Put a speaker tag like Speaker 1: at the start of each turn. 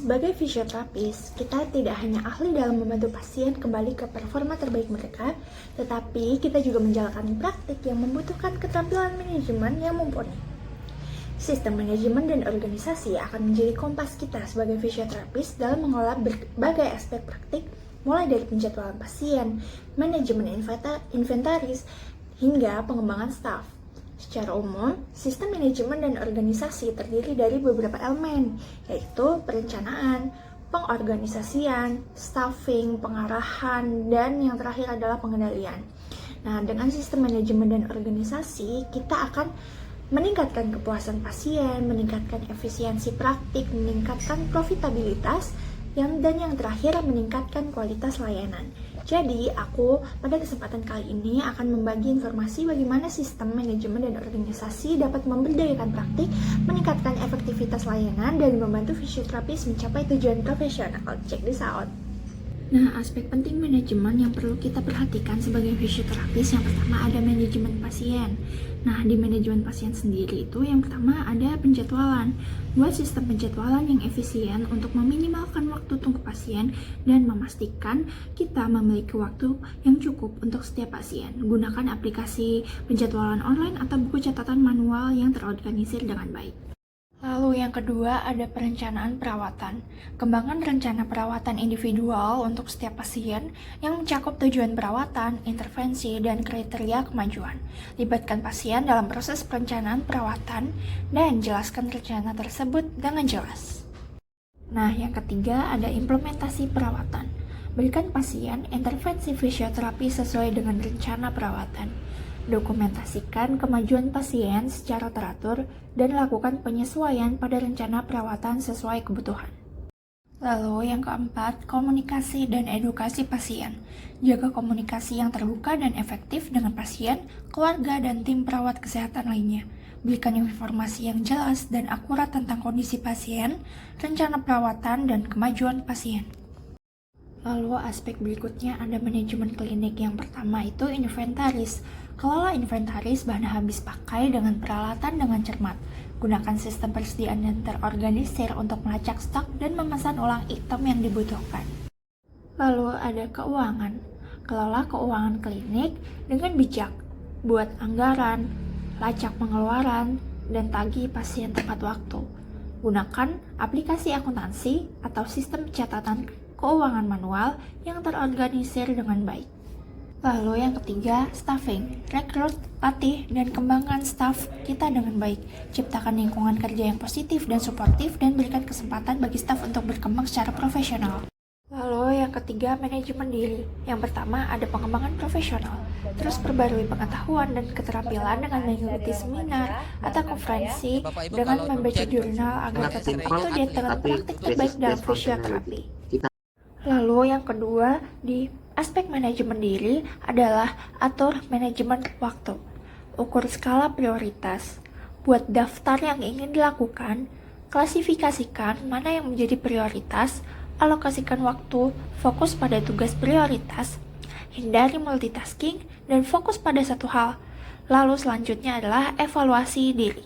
Speaker 1: Sebagai fisioterapis, kita tidak hanya ahli dalam membantu pasien kembali ke performa terbaik mereka, tetapi kita juga menjalankan praktik yang membutuhkan keterampilan manajemen yang mumpuni. Sistem manajemen dan organisasi akan menjadi kompas kita sebagai fisioterapis dalam mengelola berbagai aspek praktik, mulai dari penjadwalan pasien, manajemen inventaris, hingga pengembangan staf. Secara umum, sistem manajemen dan organisasi terdiri dari beberapa elemen, yaitu perencanaan, pengorganisasian, staffing, pengarahan, dan yang terakhir adalah pengendalian. Nah, dengan sistem manajemen dan organisasi, kita akan meningkatkan kepuasan pasien, meningkatkan efisiensi praktik, meningkatkan profitabilitas, dan yang terakhir meningkatkan kualitas layanan. Jadi, aku pada kesempatan kali ini akan membagi informasi bagaimana sistem manajemen dan organisasi dapat memberdayakan praktik, meningkatkan efektivitas layanan, dan membantu fisioterapis mencapai tujuan profesional. Check this out. Nah, aspek penting manajemen yang perlu kita perhatikan sebagai fisioterapis, yang pertama ada manajemen pasien. Nah, di manajemen pasien sendiri itu yang pertama ada penjadwalan. Buat sistem penjadwalan yang efisien untuk meminimalkan waktu tunggu pasien dan memastikan kita memiliki waktu yang cukup untuk setiap pasien. Gunakan aplikasi penjadwalan online atau buku catatan manual yang terorganisir dengan baik. Lalu yang kedua ada perencanaan perawatan. Kembangkan rencana perawatan individual untuk setiap pasien yang mencakup tujuan perawatan, intervensi, dan kriteria kemajuan. Libatkan pasien dalam proses perencanaan perawatan dan jelaskan rencana tersebut dengan jelas. Nah, yang ketiga ada implementasi perawatan. Berikan pasien intervensi fisioterapi sesuai dengan rencana perawatan. Dokumentasikan kemajuan pasien secara teratur dan lakukan penyesuaian pada rencana perawatan sesuai kebutuhan. Lalu yang keempat, komunikasi dan edukasi pasien. Jaga komunikasi yang terbuka dan efektif dengan pasien, keluarga, dan tim perawat kesehatan lainnya. Berikan informasi yang jelas dan akurat tentang kondisi pasien, rencana perawatan, dan kemajuan pasien. Lalu aspek berikutnya ada manajemen klinik. Yang pertama itu inventaris. Kelola inventaris bahan habis pakai dengan peralatan dengan cermat. Gunakan sistem persediaan yang terorganisir untuk melacak stok dan memesan ulang item yang dibutuhkan. Lalu ada keuangan. Kelola keuangan klinik dengan bijak. Buat anggaran, lacak pengeluaran, dan tagih pasien tepat waktu. Gunakan aplikasi akuntansi atau sistem catatan keuangan manual yang terorganisir dengan baik. Lalu yang ketiga, staffing. Rekrut, latih, dan kembangkan staf kita dengan baik. Ciptakan lingkungan kerja yang positif dan suportif dan berikan kesempatan bagi staf untuk berkembang secara profesional. Lalu yang ketiga, manajemen diri. Yang pertama ada pengembangan profesional. Terus perbarui pengetahuan dan keterampilan dengan mengikuti seminar atau konferensi dengan membaca jurnal agar tetap up to date dengan praktik terbaik dalam fisioterapi. Lalu yang kedua di aspek manajemen diri adalah atur manajemen waktu. Ukur skala prioritas. Buat daftar yang ingin dilakukan, klasifikasikan mana yang menjadi prioritas, alokasikan waktu, fokus pada tugas prioritas, hindari multitasking, dan fokus pada satu hal. Lalu selanjutnya adalah evaluasi diri.